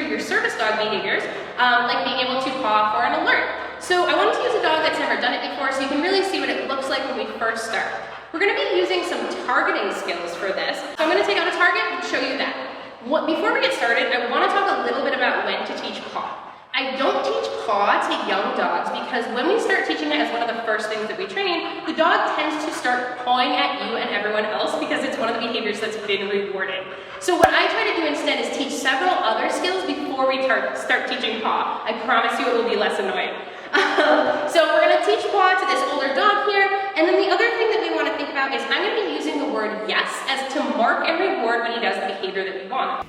for your service dog behaviors, like being able to paw for an alert. So I wanted to use a dog that's never done it before so you can really see what it looks like when we first start. We're going to be using some targeting skills for this. So I'm going to take out a target and show you that. Before we get started, I want to talk a little bit about when to teach paw. I don't teach paw to young dogs because when we start teaching it as one of the first things that we train, the dog tends to start pawing at you and everyone else because it's one of the behaviors that's been rewarded. So what I try to do instead is teach several other skills before we start teaching paw. I promise you it will be less annoying. So we're going to teach paw to this older dog here, and then the other thing that we want to think about is I'm going to be using the word yes as to mark and reward when he does the behavior that we want.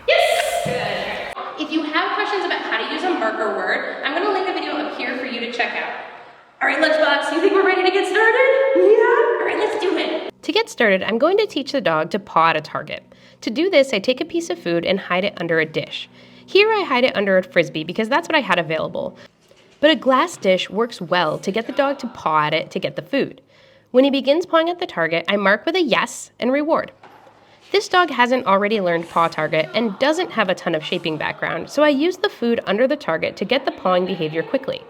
Yes! Good. If you have questions about how to use a marker word, I'm going to link a video up here for you to check out. All right, Lunchbox, you think we're ready to get started? Yeah? All right, let's do it. To get started, I'm going to teach the dog to paw at a target. To do this, I take a piece of food and hide it under a dish. Here I hide it under a frisbee because that's what I had available. But a glass dish works well to get the dog to paw at it to get the food. When he begins pawing at the target, I mark with a yes and reward. This dog hasn't already learned Paw Target and doesn't have a ton of shaping background, so I use the food under the target to get the pawing behavior quickly.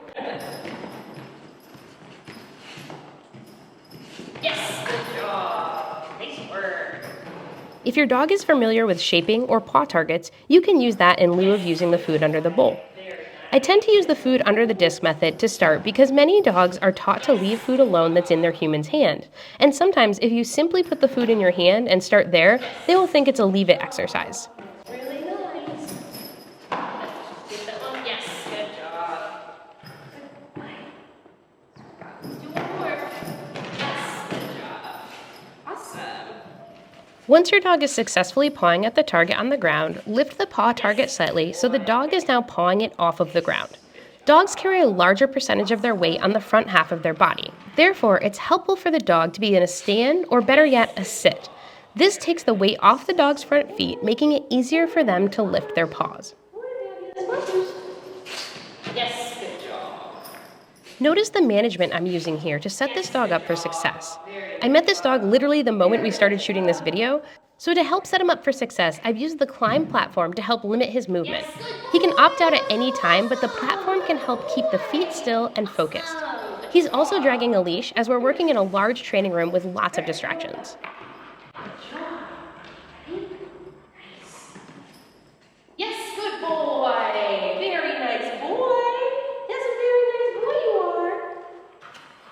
Yes, good job. Nice work. If your dog is familiar with shaping or paw targets, you can use that in lieu of using the food under the bowl. I tend to use the food under the disc method to start because many dogs are taught to leave food alone that's in their human's hand. And sometimes if you simply put the food in your hand and start there, they will think it's a leave it exercise. Really nice. Get that one. Yes, good job. Do one more. Yes, good job. Awesome. Once your dog is successfully pawing at the target on the ground, lift the paw target slightly so the dog is now pawing it off of the ground. Dogs carry a larger percentage of their weight on the front half of their body. Therefore, it's helpful for the dog to be in a stand or better yet, a sit. This takes the weight off the dog's front feet, making it easier for them to lift their paws. Yes, good job. Notice the management I'm using here to set this dog up for success. I met this dog literally the moment we started shooting this video, so to help set him up for success, I've used the climb platform to help limit his movement. He can opt out at any time, but the platform can help keep the feet still and focused. He's also dragging a leash as we're working in a large training room with lots of distractions. Yes, good boy. Very nice boy. That's a very nice boy you are.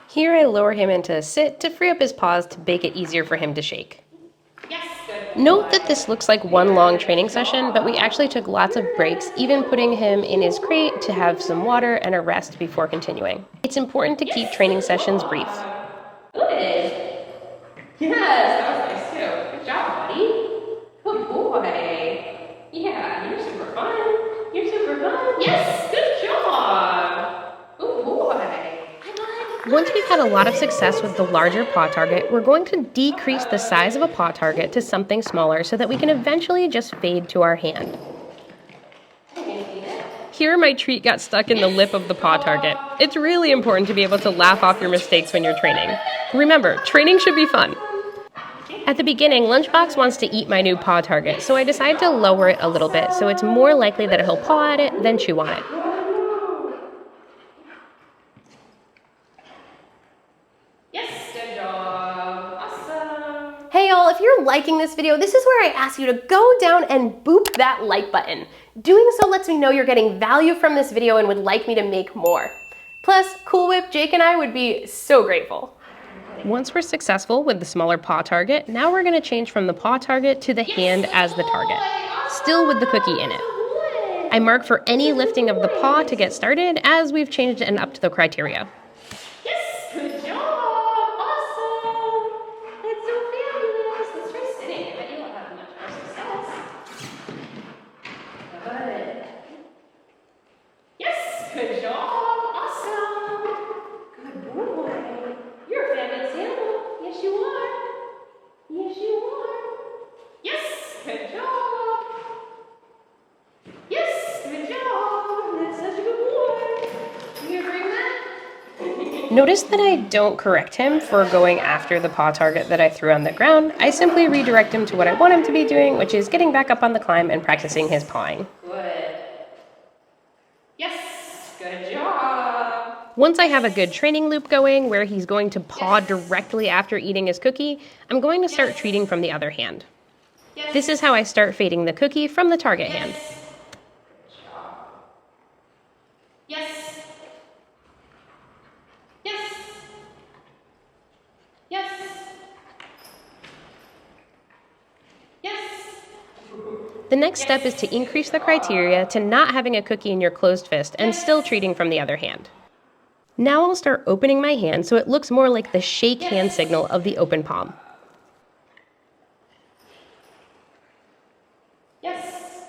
Here I lower him into a sit to free up his paws to make it easier for him to shake. Yes, good boy. Note that this looks like one long training session, but we actually took lots of breaks, even putting him in his crate to have some water and a rest before continuing. It's important to keep training sessions brief. Good. Yes, that was nice too. Good job, buddy. Good boy. Yeah, you're super fun. You're super fun. Yes, good job. Good boy. Once we've had a lot of success with the larger paw target, we're going to decrease the size of a paw target to something smaller so that we can eventually just fade to our hand. Here my treat got stuck in the lip of the paw target. It's really important to be able to laugh off your mistakes when you're training. Remember, training should be fun. At the beginning, Lunchbox wants to eat my new paw target, so I decided to lower it a little bit so it's more likely that he'll paw at it than chew on it. Yes, good job. Awesome. Hey y'all, if you're liking this video, this is where I ask you to go down and boop that like button. Doing so lets me know you're getting value from this video and would like me to make more. Plus, Cool Whip, Jake, and I would be so grateful. Once we're successful with the smaller paw target, now we're going to change from the paw target to the hand as the target, still with the cookie in it. I mark for any lifting of the paw to get started as we've changed and upped the criteria. Yes, good job. Awesome. That's so fabulous. Let's try sitting. I bet you'll have much more success. Good. Yes, good job. Awesome. Good boy. You're a fabulous animal. Yes, you are. Yes, you are. Yes, good job. Yes, good job. That's such a good boy. You gonna bring that? Notice that I don't correct him for going after the paw target that I threw on the ground. I simply redirect him to what I want him to be doing, which is getting back up on the climb and practicing his pawing. Good. Once I have a good training loop going where he's going to paw directly after eating his cookie, I'm going to start treating from the other hand. This is how I start fading the cookie from the target hand. Yes. Yes. Yes. Yes. The next step is to increase the criteria to not having a cookie in your closed fist and still treating from the other hand. Now I'll start opening my hand so it looks more like the shake hand signal of the open palm. Yes.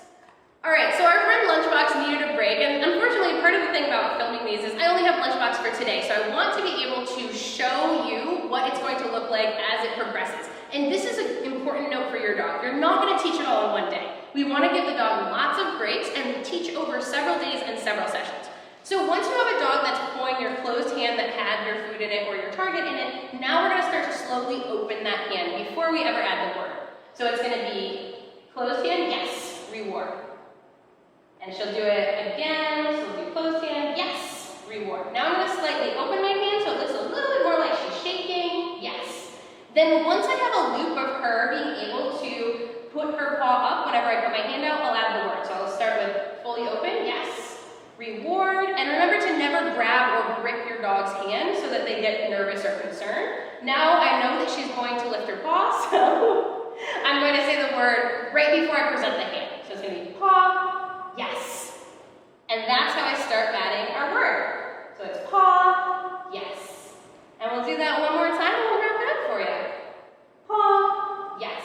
All right, so our friend Lunchbox needed a break, and unfortunately part of the thing about filming these is I only have Lunchbox for today, so I want to be able to show you what it's going to look like as it progresses. And this is an important note for your dog. You're not going to teach it all in one day. We want to give the dog lots of breaks and teach over several days and several sessions. So once you have a dog that's pulling your closed hand that had your food in it or your target in it, now we're going to start to slowly open that hand before we ever add the word. So it's going to be closed hand, yes, reward. And she'll do it again, she'll do closed hand, yes, reward. Now I'm going to slightly open my hand so it looks a little bit more like she's shaking, yes. Then once I have a loop of her being able to put her paw up whenever I put my hand out, I'll add the word. So I'll start with fully open, yes, reward. And remember to never grab or grip your dog's hand so that they get nervous or concerned. Now I know that she's going to lift her paw, so I'm going to say the word right before I present the hand. So it's going to be paw, yes. And that's how I start adding our word. So it's paw, yes. And we'll do that one more time and we'll wrap it up for you. Paw, yes.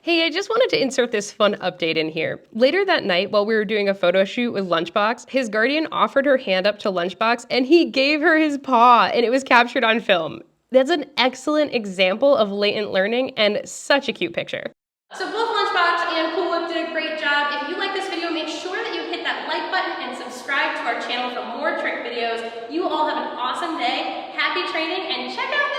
Hey, I just wanted to insert this fun update in here. Later that night, while we were doing a photo shoot with Lunchbox, his guardian offered her hand up to Lunchbox and he gave her his paw, and it was captured on film. That's an excellent example of latent learning and such a cute picture. So both Lunchbox and Cool Whip did a great job. If you like this video, make sure that you hit that like button and subscribe to our channel for more trick videos. You all have an awesome day, happy training, and check out